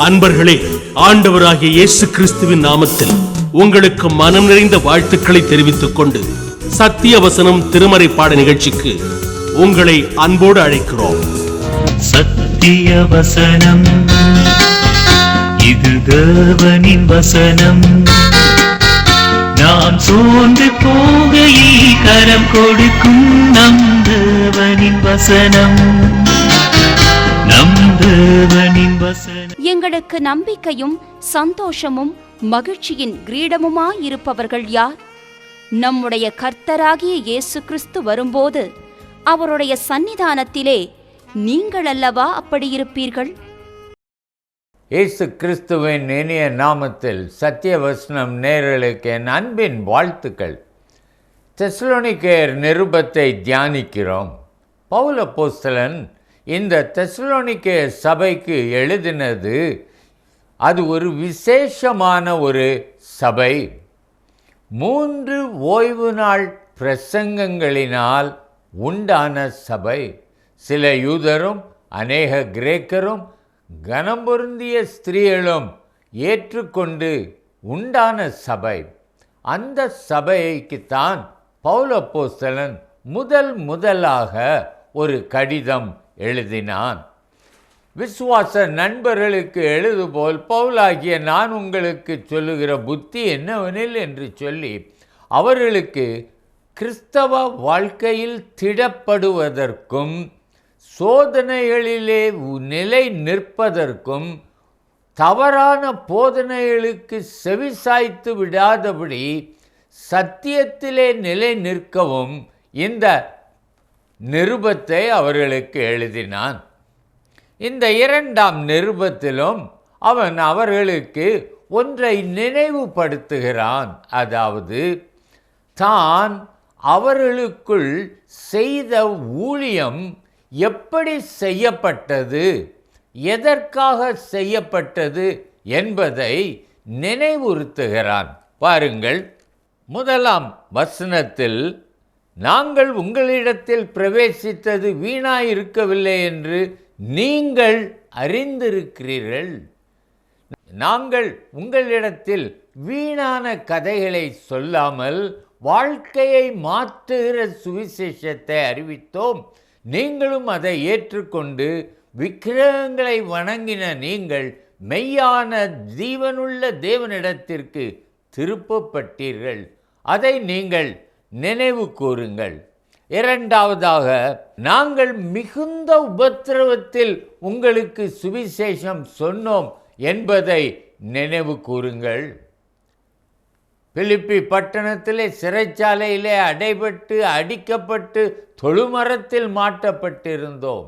அன்பர்களே, ஆண்டவராகிய இயேசு கிறிஸ்துவின் நாமத்தில் உங்களுக்கு மனம் நிறைந்த வாழ்த்துக்களை தெரிவித்துக் கொண்டு சத்திய வசனம் திருமறை பாட நிகழ்ச்சிக்கு உங்களை அன்போடு அழைக்கிறோம். சத்திய வசனம், இது தேவனின் வசனம். நாம் சோர்ந்து போகையில் கரம் கொடுக்கும் நம் தேவனின் வசனம். நம் தேவனின் வசனம் எங்களுக்கு நம்பிக்கையும் சந்தோஷமும் மகிழ்ச்சியின் கிரீடமுமாயிருப்பவர்கள் யார்? நம்முடைய கர்த்தராகிய இயேசு கிறிஸ்து வரும்போது அவருடைய சன்னிதானத்திலே நீங்கள் அல்லவா அப்படியிருப்பீர்கள்? இயேசு கிறிஸ்துவின் இனிய நாமத்தில் சத்தியவசனம் நேயர்களுக்கு என் அன்பின் வாழ்த்துக்கள். தெசலோனிக்கேயர் நிருபத்தை தியானிக்கிறோம். பவுல் அப்போஸ்தலன் இந்த தெசலோனிக்கேயர் சபைக்கு எழுதினது, அது ஒரு விசேஷமான ஒரு சபை. 3 ஓய்வு நாள் பிரசங்கங்களினால் உண்டான சபை. சில யூதரும் அநேக கிரேக்கரும் கனம் பொருந்திய ஸ்திரீகளும் ஏற்றுக்கொண்டு உண்டான சபை. அந்த சபைக்குத்தான் பவுல் அப்போஸ்தலன் முதலாக ஒரு கடிதம் எழுதினான். விசுவாச நண்பர்களுக்கு எழுதுபோல் பவுலாகிய நான் உங்களுக்கு சொல்லுகிற புத்தி என்னவெனில் என்று சொல்லி அவர்களுக்கு கிறிஸ்தவ வாழ்க்கையில் திடப்படுவதற்கும் சோதனைகளிலே நிலை நிற்பதற்கும் தவறான போதனைகளுக்கு செவிசாய்த்து விடாதபடி சத்தியத்திலே நிலை நிற்கவும் இந்த நிருபத்தை அவர்களுக்கு எழுதினான். இந்த 2ஆம் நிருபத்திலும் அவன் அவர்களுக்கு ஒன்றை நினைவுபடுத்துகிறான். அதாவது, தான் அவர்களுக்குள் செய்த ஊழியம் எப்படி செய்யப்பட்டது, எதற்காக செய்யப்பட்டது என்பதை நினைவுறுத்துகிறான். பாருங்கள், 1ஆம் வசனத்தில், நாங்கள் உங்களிடத்தில் பிரவேசித்தது வீணாயிருக்கவில்லை என்று நீங்கள் அறிந்திருக்கிறீர்கள். நாங்கள் உங்களிடத்தில் வீணான கதைகளை சொல்லாமல் வாழ்க்கையை மாற்றுகிற சுவிசேஷத்தை அறிவித்தோம். நீங்களும் அதை ஏற்றுக்கொண்டு விக்கிரகங்களை வணங்கின நீங்கள் மெய்யான ஜீவனுள்ள தேவனிடத்திற்கு திருப்பப்பட்டீர்கள். அதை நீங்கள் நினைவு கூறுங்கள். 2ஆவதாக, நாங்கள் மிகுந்த உபத்திரவத்தில் உங்களுக்கு சுவிசேஷம் சொன்னோம் என்பதை நினைவு கூறுங்கள். பிலிப்பி பட்டணத்திலே சிறைச்சாலையிலே அடைபட்டு அடிக்கப்பட்டு தொழுமரத்தில் மாட்டப்பட்டிருந்தோம்.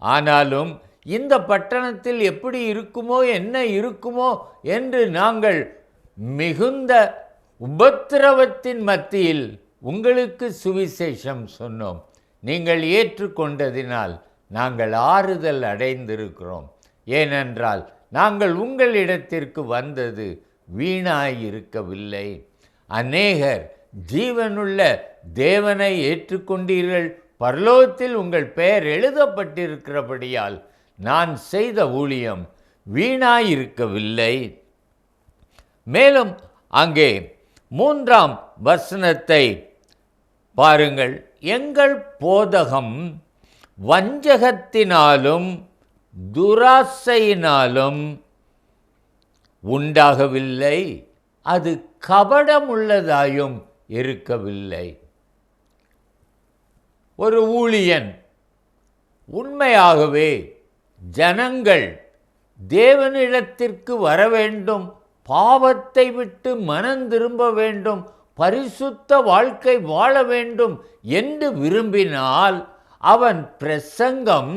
ஆனாலும் இந்த பட்டணத்தில் எப்படி இருக்குமோ என்ன இருக்குமோ என்று நாங்கள் மிகுந்த உபத்திரவத்தின் மத்தியில் உங்களுக்கு சுவிசேஷம் சொன்னோம். நீங்கள் ஏற்றுக்கொண்டதினால் நாங்கள் ஆறுதல் அடைந்திருக்கிறோம். ஏனென்றால் நாங்கள் உங்களிடத்திற்கு வந்தது வீணாயிருக்கவில்லை. அநேகர் ஜீவனுள்ள தேவனை ஏற்றுக்கொண்டீர்கள். பரலோகத்தில் உங்கள் பெயர் எழுதப்பட்டிருக்கிறபடியால் நான் செய்த ஊழியம் வீணாயிருக்கவில்லை. மேலும் அங்கே 3ஆம் வசனத்தை பாருங்கள். எங்கள் போதகம் வஞ்சகத்தினாலும் துராசையினாலும் உண்டாகவில்லை, அது கபடமுள்ளதாயும் இருக்கவில்லை. ஒரு ஊழியன் உண்மையாகவே ஜனங்கள் தேவனிடத்திற்கு வர வேண்டும், பாவத்தை விட்டு மனம் திரும்ப வேண்டும், பரிசுத்த வாழ்க்கை வாழ வேண்டும் என்று விரும்பினால் அவன் பிரசங்கம்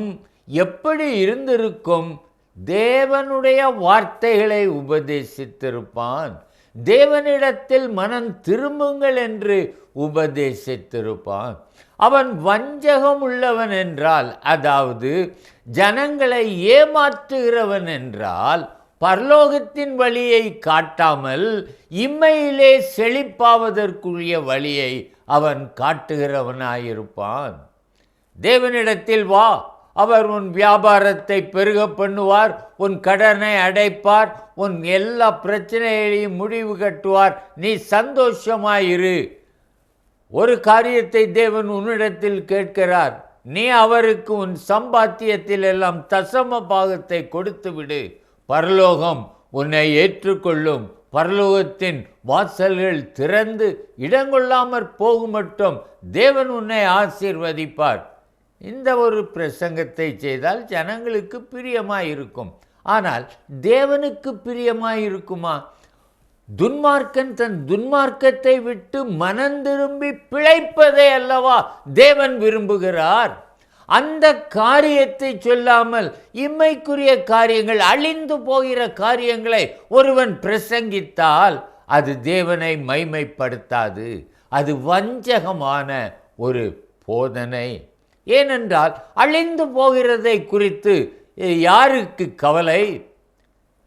எப்படி இருந்திருக்கும்? தேவனுடைய வார்த்தைகளை உபதேசித்திருப்பான். தேவனிடத்தில் மனம் திரும்புங்கள் என்று உபதேசித்திருப்பான். அவன் வஞ்சகம் உள்ளவன் என்றால், அதாவது ஜனங்களை ஏமாற்றுகிறவன் என்றால், பரலோகத்தின் வழியை காட்டாமல் இம்மையிலே செழிப்பாவதற்குரிய வழியை அவன் காட்டுகிறவனாயிருப்பான். தேவனிடத்தில் வா, அவர் உன் வியாபாரத்தை பெருக பண்ணுவார், உன் கடனை அடைப்பார், உன் எல்லா பிரச்சனைகளையும் முடிவு கட்டுவார். நீ சந்தோஷமாயிரு. ஒரு காரியத்தை தேவன் உன்னிடத்தில் கேட்கிறார். நீ அவருக்கு உன் சம்பாத்தியத்தில் எல்லாம் தசம பாகத்தை கொடுத்து விடு. பரலோகம் உன்னை ஏற்றுக்கொள்ளும். பரலோகத்தின் வாசல்கள் திறந்து இடங்கொள்ளாமற் போகும் மட்டும் தேவன் உன்னை ஆசீர்வதிப்பார். இந்த ஒரு பிரசங்கத்தை செய்தால் ஜனங்களுக்கு பிரியமாயிருக்கும். ஆனால் தேவனுக்கு பிரியமாயிருக்குமா? துன்மார்க்கன் தன் துன்மார்க்கத்தை விட்டு மனந்திரும்பி பிழைப்பதை அல்லவா தேவன் விரும்புகிறார். அந்த காரியத்தை சொல்லாமல் இம்மைக்குரிய காரியங்கள், அழிந்து போகிற காரியங்களை ஒருவன் பிரசங்கித்தால் அது தேவனை மைமைப்படுத்தாது. அது வஞ்சகமான ஒரு போதனை. ஏனென்றால் அழிந்து போகிறதை குறித்து யாருக்கு கவலை?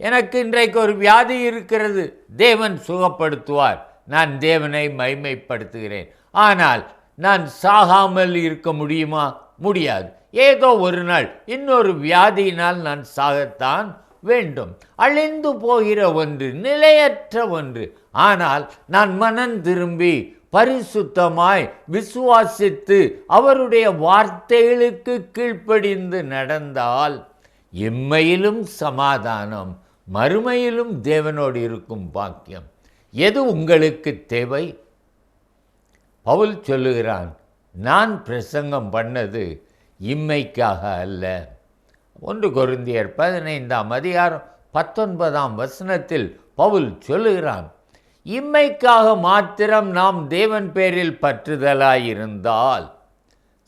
எனக்கு இன்றைக்கு ஒரு வியாதி இருக்கிறது, தேவன் சுகப்படுத்துவார், நான் தேவனை மைமைப்படுத்துகிறேன். ஆனால் நான் சாகாமல் இருக்க முடியுமா? முடியாது. ஏதோ ஒரு நாள் இன்னொரு வியாதியினால் நான் சாகத்தான் வேண்டும். அழிந்து போகிற ஒன்று, நிலையற்ற ஒன்று. ஆனால் நான் மனம் திரும்பி பரிசுத்தமாய் விசுவாசித்து அவருடைய வார்த்தைகளுக்கு கீழ்ப்படிந்து நடந்தால் இம்மையிலும் சமாதானம், மறுமையிலும் தேவனோடு இருக்கும் பாக்கியம். எது உங்களுக்கு தேவை? பவுல் சொல்லுகிறான், நான் பிரசங்கம் பண்ணது இம்மைக்காக அல்ல. 1 கொரிந்தியர் 15:19 பவுல் சொல்லுகிறான், இம்மைக்காக மாத்திரம் நாம் தேவன் பேரில் பற்றுதலாயிருந்தால்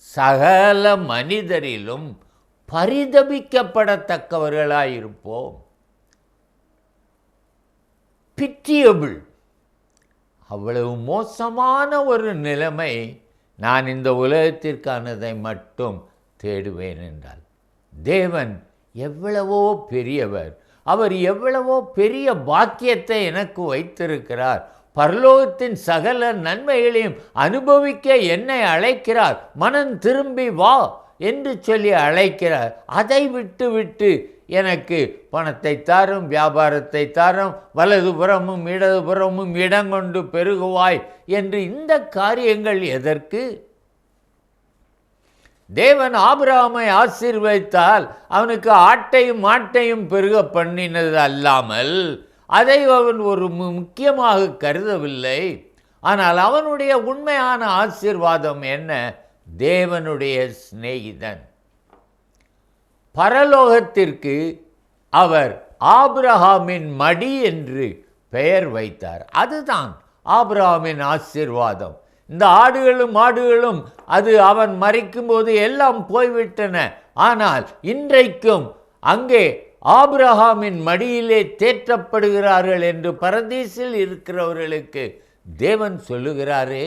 சகல மனிதரிலும் பரிதபிக்கப்படத்தக்கவர்களாயிருப்போம். பிட்டியபிள். அவ்வளவு மோசமான ஒரு நிலைமை. நான் இந்த உலகத்திற்கானதை மட்டும் தேடுவேன் என்றால் தேவன் எவ்வளவோ பெரியவர். அவர் எவ்வளவோ பெரிய பாக்கியத்தை எனக்கு வைத்திருக்கிறார். பரலோகத்தின் சகல நன்மைகளையும் அனுபவிக்க என்னை அழைக்கிறார். மனம் திரும்பி வா என்று சொல்லி அழைக்கிறார். அதை விட்டு எனக்கு பணத்தை தாரும், வியாபாரத்தை தாரும், வலதுபுறமும் இடதுபுறமும் இடங்கொண்டு பெருகுவாய் என்று இந்த காரியங்கள் எதற்கு? தேவன் ஆபிரகாமை ஆசீர்வதித்தால் அவனுக்கு ஆட்டையும் மாட்டையும் பெருக பண்ணினது அல்லாமல் அதை அவன் ஒரு முக்கியமாக கருதவில்லை. ஆனால் அவனுடைய உண்மையான ஆசீர்வாதம் என்ன? தேவனுடைய சிநேகிதன். பரலோகத்திற்கு அவர் ஆபிரகாமின் மடி என்று பெயர் வைத்தார். அதுதான் ஆபிரகாமின் ஆசீர்வாதம். இந்த ஆடுகளும் மாடுகளும் அது அவன் மரிக்கும் போது எல்லாம் போய்விட்டன. ஆனால் இன்றைக்கும் அங்கே ஆபிரகாமின் மடியிலே தேற்றப்படுகிறார்கள் என்று பரதீசில் இருக்கிறவர்களுக்கு தேவன் சொல்லுகிறாரே,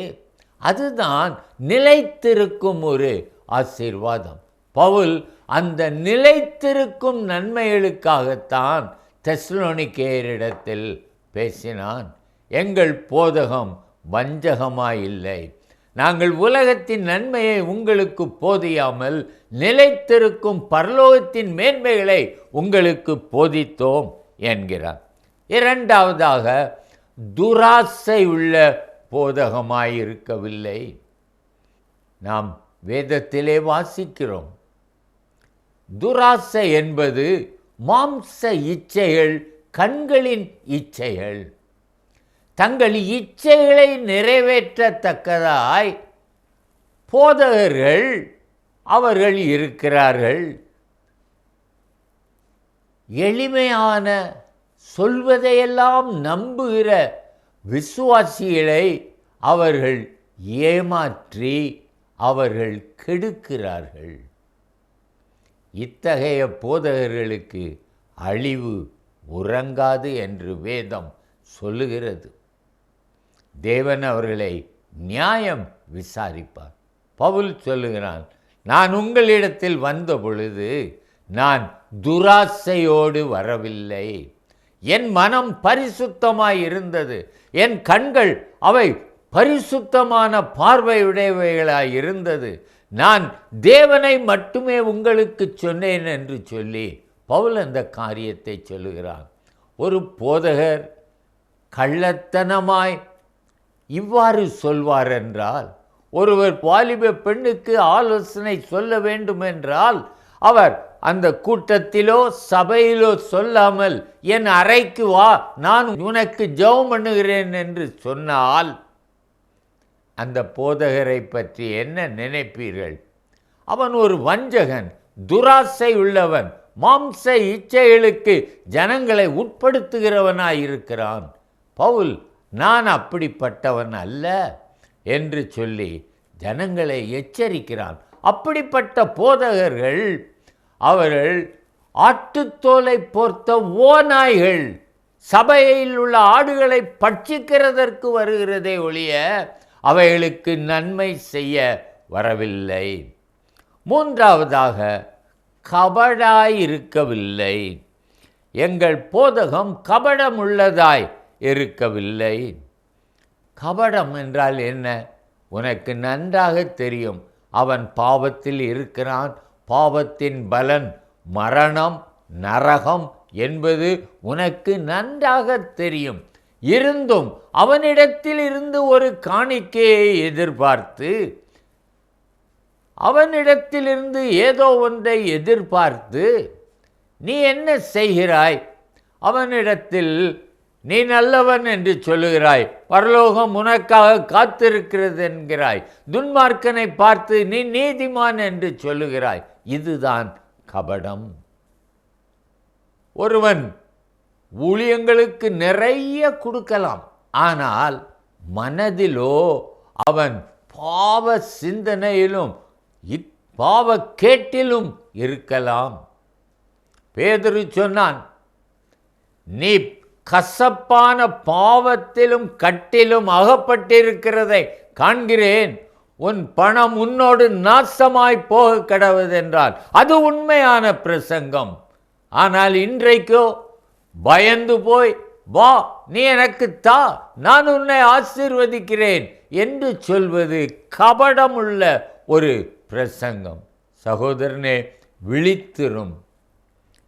அதுதான் நிலைத்திருக்கும் ஒரு ஆசீர்வாதம். பவுல் அந்த நிலைத்திருக்கும் நன்மைகளுக்காகத்தான் தெசலோனிக்கேயரிடத்தில் பேசினான். எங்கள் போதகம் வஞ்சகமாயில்லை. நாங்கள் உலகத்தின் நன்மையை உங்களுக்கு போதியாமல் நிலைத்திருக்கும் பரலோகத்தின் மேன்மைகளை உங்களுக்கு போதித்தோம் என்கிறார். இரண்டாவதாக, துராசை உள்ள போதகமாயிருக்கவில்லை. நாம் வேதத்திலே வாசிக்கிறோம், துராசை என்பது மாம்ச இச்சைகள், கண்களின் இச்சைகள். தங்கள் இச்சைகளை நிறைவேற்றத்தக்கதாய் போதகர்கள் அவர்கள் இருக்கிறார்கள். எளிமையான சொல்வதையெல்லாம் நம்புகிற விசுவாசிகளை அவர்கள் ஏமாற்றி அவர்கள் கெடுக்கிறார்கள். இத்தகைய போதகர்களுக்கு அழிவு உறங்காது என்று வேதம் சொல்லுகிறது. தேவன் அவர்களை நியாயம் விசாரிப்பார். பவுல் சொல்லுகிறான், நான் உங்களிடத்தில் வந்த பொழுது நான் துராசையோடு வரவில்லை. என் மனம் பரிசுத்தமாய் இருந்தது, என் கண்கள் அவை பரிசுத்தமான பார்வையுடையவைகளாய் இருந்தது. நான் தேவனை மட்டுமே உங்களுக்கு சொன்னேன் என்று சொல்லி பவுல் அந்த காரியத்தை சொல்லுகிறான். ஒரு போதகர் கள்ளத்தனமாய் இவ்வாறு சொல்வார் என்றால், ஒருவர் வாலிப பெண்ணுக்கு ஆலோசனை சொல்ல வேண்டும் என்றால் அவர் அந்த கூட்டத்திலோ சபையிலோ சொல்லாமல் என் அறைக்கு வா, நான் உனக்கு ஜெபம் பண்ணுகிறேன் என்று சொன்னால் அந்த போதகரை பற்றி என்ன நினைப்பீர்கள்? அவன் ஒரு வஞ்சகன், துராசை உள்ளவன், மாம்ச இச்சைகளுக்கு ஜனங்களை உட்படுத்துகிறவனாயிருக்கிறான். பவுல் நான் அப்படிப்பட்டவன் அல்ல என்று சொல்லி ஜனங்களை எச்சரிக்கிறான். அப்படிப்பட்ட போதகர்கள் அவர்கள் ஆட்டுத்தோலை போர்த்த ஓநாய்கள், சபையில் உள்ள ஆடுகளை பட்சிக்கிறதற்கு வருகிறதே ஒழிய அவைகளுக்கு நன்மை செய்ய வரவில்லை. மூன்றாவதாக கபடாய் இருக்கவில்லை. எங்கள் போதகம் கபடம் உள்ளதாய் இருக்கவில்லை. கபடம் என்றால் என்ன? உனக்கு நன்றாக தெரியும், அவன் பாவத்தில் இருக்கிறான், பாவத்தின் பலன் மரணம், நரகம் என்பது உனக்கு நன்றாக தெரியும். இருந்தும் அவனிடத்தில் இருந்து ஒரு காணிக்கையை எதிர்பார்த்து, அவனிடத்திலிருந்து ஏதோ ஒன்றை எதிர்பார்த்து நீ என்ன செய்கிறாய்? அவனிடத்தில் நீ நல்லவன் என்று சொல்லுகிறாய், பரலோகம் உனக்காக காத்திருக்கிறது என்கிறாய். துன்மார்க்கனை பார்த்து நீ நீதிமான் என்று சொல்லுகிறாய். இதுதான் கபடம். ஒருவன் ஊழியங்களுக்கு நிறைய கொடுக்கலாம், ஆனால் மனதிலோ அவன் பாவ சிந்தனையிலும் பாவ கேட்டிலும் இருக்கலாம். பேதுரு சொன்னான், நீ கசப்பான பாவத்திலும் கட்டிலும் அகப்பட்டிருக்கிறதை காண்கிறேன், உன் பணம் உன்னோடு நாசமாய் போக கடவுதென்றால் அது உண்மையான பிரசங்கம். ஆனால் இன்றைக்கோ பயந்து போய், வா நீ எனக்கு தா, நான் உன்னை ஆசீர்வதிக்கிறேன் என்று சொல்வது கபடமுள்ள ஒரு பிரசங்கம். சகோதரனே, விழித்திரும்,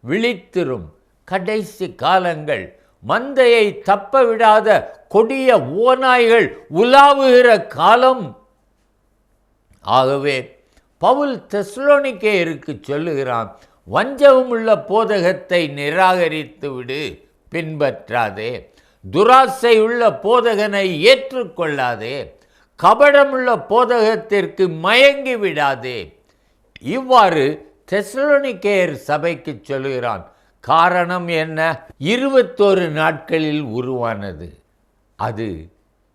விழித்திரும். கடைசி காலங்கள், மந்தையை தப்ப விடாத கொடிய ஓநாய்கள் உலாவுகிற காலம். ஆகவே பவுல் தெசலோனிக்கேயருக்கு சொல்லுகிறான், வஞ்சகமுள்ள போதகத்தை நிராகரித்து விடு, பின்பற்றாதே. துராசை உள்ள போதகனை ஏற்றுக்கொள்ளாதே. கபடமுள்ள போதகத்திற்கு மயங்கி விடாதே. இவ்வாறு தெசலோனிக்கேயர் சபைக்கு சொல்லுகிறான். காரணம் என்ன? 21 நாட்களில் உருவானது. அது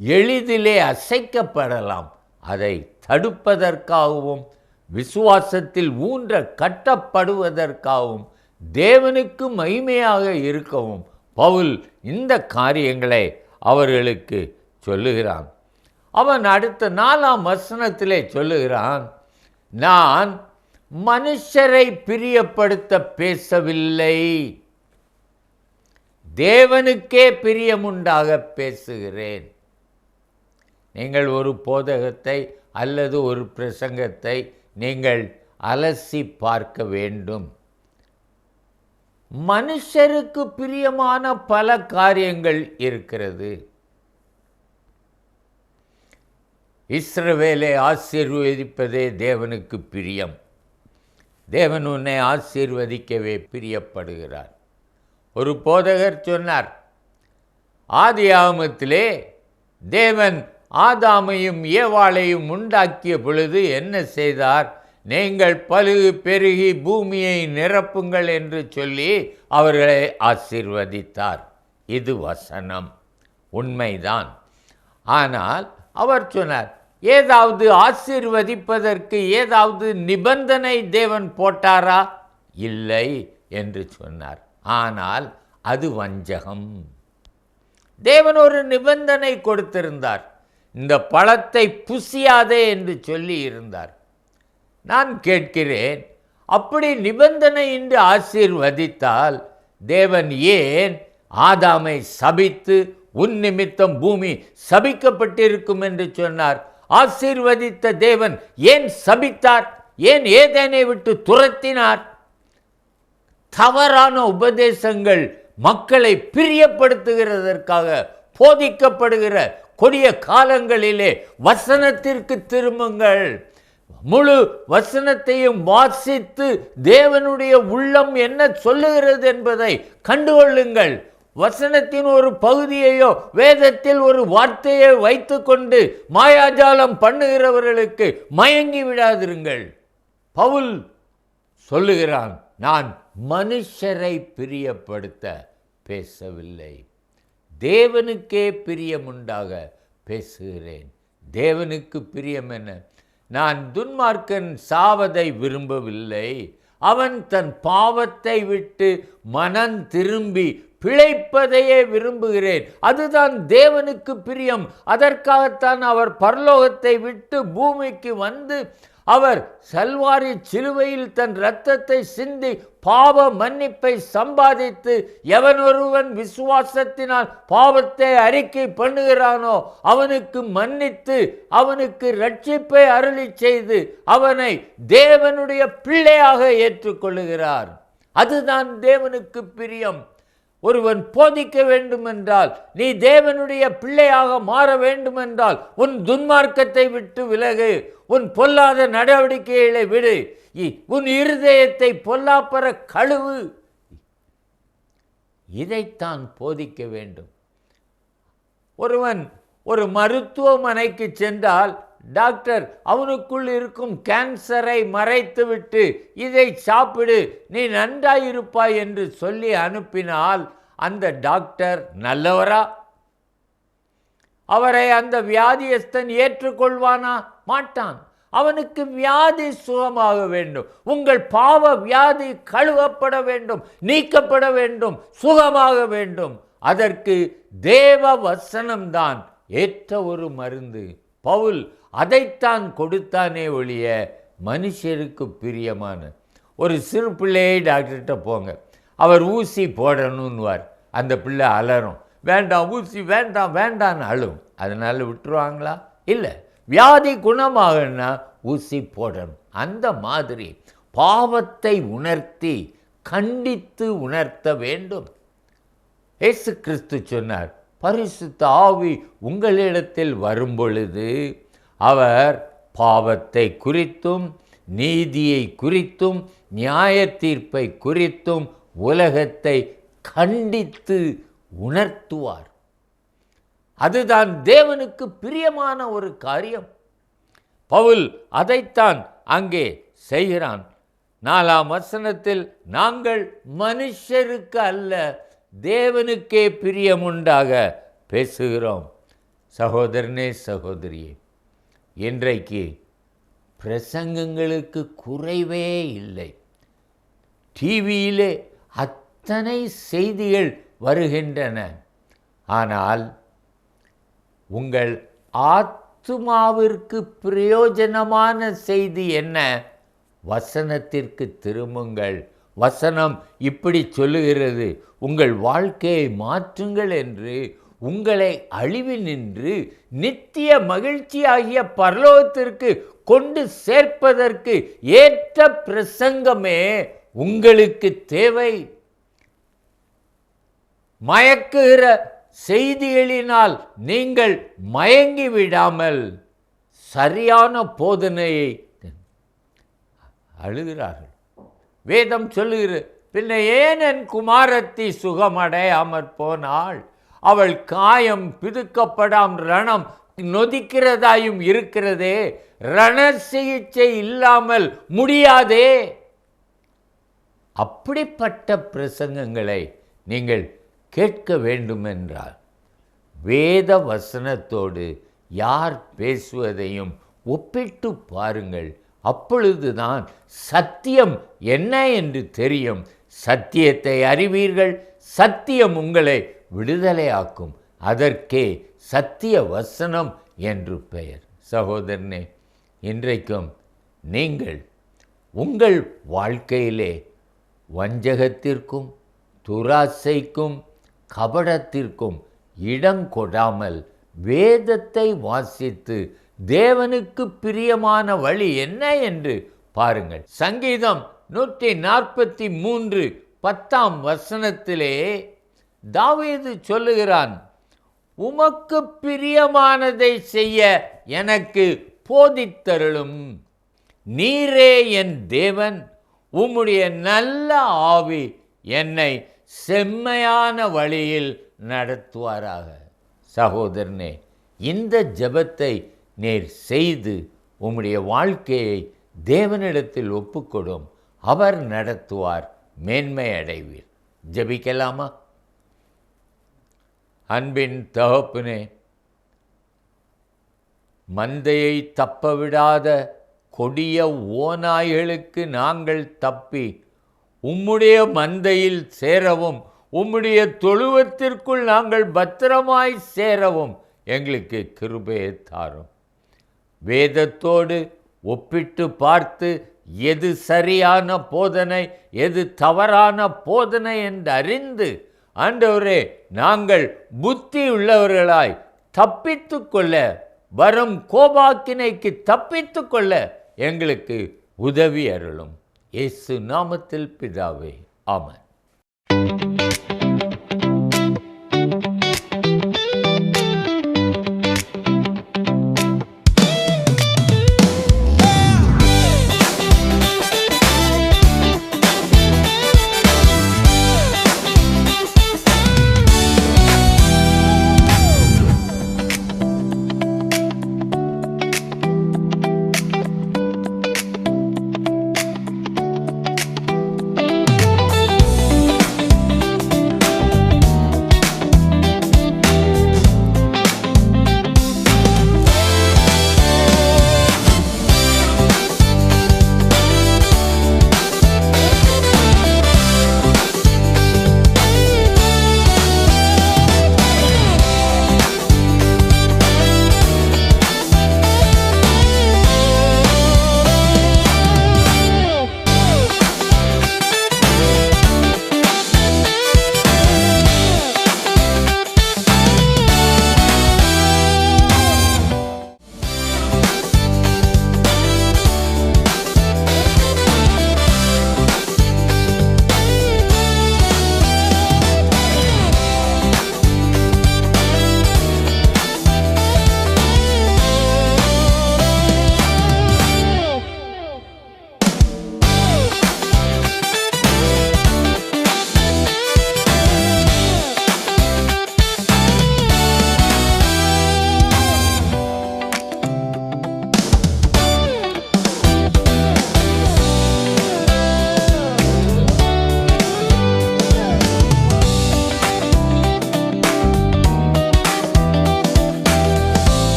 எளிதிலே அசைக்கப்படலாம். அதை தடுப்பதற்காகவும் விசுவாசத்தில் ஊன்ற கட்டப்படுவதற்காகவும் தேவனுக்கு மகிமையாக இருக்கவும் பவுல் இந்த காரியங்களை அவர்களுக்கு சொல்லுகிறான். அவன் அடுத்த 4ஆம் வசனத்திலே சொல்லுகிறான், நான் மனுஷரை பிரியப்படுத்த பேசவில்லை, தேவனுக்கே பிரியமுண்டாக பேசுகிறேன். நீங்கள் ஒரு போதகத்தை அல்லது ஒரு பிரசங்கத்தை நீங்கள் அலசி பார்க்க வேண்டும். மனுஷருக்கு பிரியமான பல காரியங்கள் இருக்கிறது. இஸ்ரவேலை ஆசீர்வதிப்பதே தேவனுக்கு பிரியம். தேவன் உன்னை ஆசீர்வதிக்கவே பிரியப்படுகிறார். ஒரு போதகர் சொன்னார், ஆதியாகமத்திலே தேவன் ஆதாமையும் ஏவாளையும் உண்டாக்கிய பொழுது என்ன செய்தார்? நீங்கள் பலுகு பெருகி பூமியை நிரப்புங்கள் என்று சொல்லி அவர்களை ஆசீர்வதித்தார். இது வசனம், உண்மைதான். ஆனால் அவர் சொன்னார், ஏதாவது ஆசீர்வதிப்பதற்கு ஏதாவது நிபந்தனை தேவன் போட்டாரா? இல்லை என்று சொன்னார். ஆனால் அது வஞ்சகம். தேவன் ஒரு நிபந்தனை கொடுத்திருந்தார், இந்த பழத்தை புசியாதே என்று சொல்லி இருந்தார். நான் கேட்கிறேன், அப்படி நிபந்தனையின்றி ஆசீர்வதித்தால் தேவன் ஏன் ஆதாமை சபித்து உன் நிமித்தம் பூமி சபிக்கப்பட்டிருக்கும் என்று சொன்னார்? ஆசீர்வதித்த தேவன் ஏன் சபித்தார்? ஏன் ஏதேனை விட்டு துரத்தினார்? தவறான உபதேசங்கள் மக்களை பிரியப்படுத்துகிறதற்காக போதிக்கப்படுகிற கொடிய காலங்களிலே வசனத்திற்கு திரும்புங்கள். முழு வசனத்தையும் வாசித்து தேவனுடைய உள்ளம் என்ன சொல்லுகிறது என்பதை கண்டுகொள்ளுங்கள். வசனத்தின் ஒரு பகுதியையோ வேதத்தில் ஒரு வார்த்தையை வைத்துக்கொண்டு மாயாஜாலம் பண்ணுகிறவர்களுக்கு மயங்கி விடாதிருங்கள். பவுல் சொல்லுகிறான், நான் மனுஷரை பிரியப்படுத்த பேசவில்லை, தேவனுக்கே பிரியமுண்டாக பேசுகிறேன். தேவனுக்கு பிரியம் என்ன? நான் துன்மார்க்கன் சாவதை விரும்பவில்லை, அவன் தன் பாவத்தை விட்டு மனம் திரும்பி பிழைப்பதையே விரும்புகிறேன். அதுதான் தேவனுக்கு பிரியம். அதற்காகத்தான் அவர் பரலோகத்தை விட்டு பூமிக்கு வந்து அவர் சல்வாரி சிலுவையில் தன் இரத்தத்தை சிந்தி பாவ மன்னிப்பை சம்பாதித்து எவனொருவன் விசுவாசத்தினால் பாவத்தை அறிக்கை பண்ணுகிறானோ அவனுக்கு மன்னித்து அவனுக்கு ரட்சிப்பை அருளி செய்து அவனை தேவனுடைய பிள்ளையாக ஏற்றுக்கொள்ளுகிறார். அதுதான் தேவனுக்கு பிரியம். ஒருவன் போதிக்க வேண்டுமென்றால், நீ தேவனுடைய பிள்ளையாக மாற வேண்டுமென்றால் உன் துன்மார்க்கத்தை விட்டு விலகு, உன் பொல்லாத நடவடிக்கைகளை விடு, உன் இருதயத்தை பொல்லாப்பற கழுவு. இதைத்தான் போதிக்க வேண்டும். ஒருவன் ஒரு மருத்துவமனைக்கு சென்றால் டாக்டர் அவனுக்குள் இருக்கும் கேன்சரை மறைத்துவிட்டு இதை சாப்பிடு, நீ நன்றாயிருப்பாய் என்று சொல்லி அனுப்பினால் அந்த டாக்டர் நல்லவரா? அவரை அந்த வியாதியஸ்தன் ஏற்றுக்கொள்வானா? மாட்டான். அவனுக்கு வியாதி சுகமாக வேண்டும். உங்கள் பாவ வியாதி கழுவப்பட வேண்டும், நீக்கப்பட வேண்டும், சுகமாக வேண்டும். அதற்கு தேவ வசனம்தான் ஏற்ற ஒரு மருந்து. பவுல் அதைத்தான் கொடுத்தானே ஒழிய மனுஷருக்கு பிரியமான ஒரு சிறு பிள்ளையை டாக்டர்கிட்ட போங்க, அவர் ஊசி போடணும்னுவார். அந்த பிள்ளை அலறும், வேண்டாம் ஊசி வேண்டாம் வேண்டான்னு அழும். அதனால் விட்டுருவாங்களா? இல்லை. வியாதி குணமாகனா ஊசி போடணும். அந்த மாதிரி பாவத்தை உணர்த்தி கண்டித்து உணர்த்த வேண்டும். இயேசு கிறிஸ்து சொன்னார், பரிசுத்த ஆவி உங்களிடத்தில் வரும்பொழுது அவர் பாவத்தை குறித்தும் நீதியை குறித்தும் நியாய தீர்ப்பை குறித்தும் உலகத்தை கண்டித்து உணர்த்துவார். அதுதான் தேவனுக்கு பிரியமான ஒரு காரியம். பவுல் அதைத்தான் அங்கே செய்கிறான். 4ஆம் வசனத்தில், நாங்கள் மனுஷருக்கு அல்ல தேவனுக்கே பிரியமுண்டாக பேசுகிறோம். சகோதரனே சகோதரியே, இன்றைக்கு பிரசங்கங்களுக்கு குறைவே இல்லை. டிவியிலே அத்தனை செய்திகள் வருகின்றன. ஆனால் உங்கள் ஆத்துமாவிற்கு பிரயோஜனமான செய்தி என்ன? வசனத்திற்கு திரும்புங்கள். வசனம் இப்படி சொல்லுகிறது, உங்கள் வாழ்க்கையை மாற்றுங்கள் என்று உங்களை அழிவினின்று நித்திய மகிழ்ச்சி ஆகிய பரலோகத்திற்கு கொண்டு சேர்ப்பதற்கு ஏற்ற பிரசங்கமே உங்களுக்கு தேவை. மயக்குகிற செய்திகளினால் நீங்கள் மயங்கி விடாமல் சரியான போதனையை அழுகிறார்கள். வேதம் சொல்லுகிறது, பின்ன ஏன் என் குமாரத்தி சுகமடையாமற் போனாள்? அவள் காயம் பிதுக்கப்படாம் ரணம் நொதிக்கிறதாயும் இருக்கிறதே, ரண சிகிச்சை இல்லாமல் முடியாதே. அப்படிப்பட்ட பிரசங்கங்களை நீங்கள் கேட்க வேண்டுமென்றால் வேத வசனத்தோடு யார் பேசுவதையும் ஒப்பிட்டு பாருங்கள். அப்பொழுதுதான் சத்தியம் என்ன என்று தெரியும். சத்தியத்தை அறிவீர்கள், சத்தியம் உங்களை விடுதலையாக்கும். அதற்கே சத்திய வசனம் என்று பெயர். சகோதரனே, இன்றைக்கும் நீங்கள் உங்கள் வாழ்க்கையிலே வஞ்சகத்திற்கும் துராசைக்கும் கபடத்திற்கும் இடம் கொடாமல் வேதத்தை வாசித்து தேவனுக்கு பிரியமான வழி என்ன என்று பாருங்கள். சங்கீதம் 143 10 தாவீது சொல்லுகிறான், உமக்கு பிரியமானதை செய்ய எனக்கு போதித்தருளும். நீரே என் தேவன், உம்முடைய நல்ல ஆவி என்னை செம்மையான வழியில் நடத்துவாராக. சகோதரனே, இந்த ஜெபத்தை நீர் செய்து உம்முடைய வாழ்க்கையை தேவனிடத்தில் ஒப்புக்கொடும். அவர் நடத்துவார், மேன்மை அடைவீர். ஜெபிக்கலாமா? அன்பின் தகப்பனே, மந்தையை தப்பவிடாத கொடிய ஓநாய்களுக்கு நாங்கள் தப்பி உம்முடைய மந்தையில் சேரவும், உம்முடைய தொழுவத்திற்குள் நாங்கள் பத்திரமாய் சேரவும் எங்களுக்கு கிருபையை தாரும். வேதத்தோடு ஒப்பிட்டு பார்த்து எது சரியான போதனை, எது தவறான போதனை என்று அறிந்து, ஆண்டவரே, நாங்கள் புத்தி உள்ளவர்களாய் தப்பித்து கொள்ள, வரும் கோபாக்கினைக்கு தப்பித்து கொள்ள எங்களுக்கு உதவி அருளும். இயேசு நாமத்தில் பிதாவே, ஆமென்.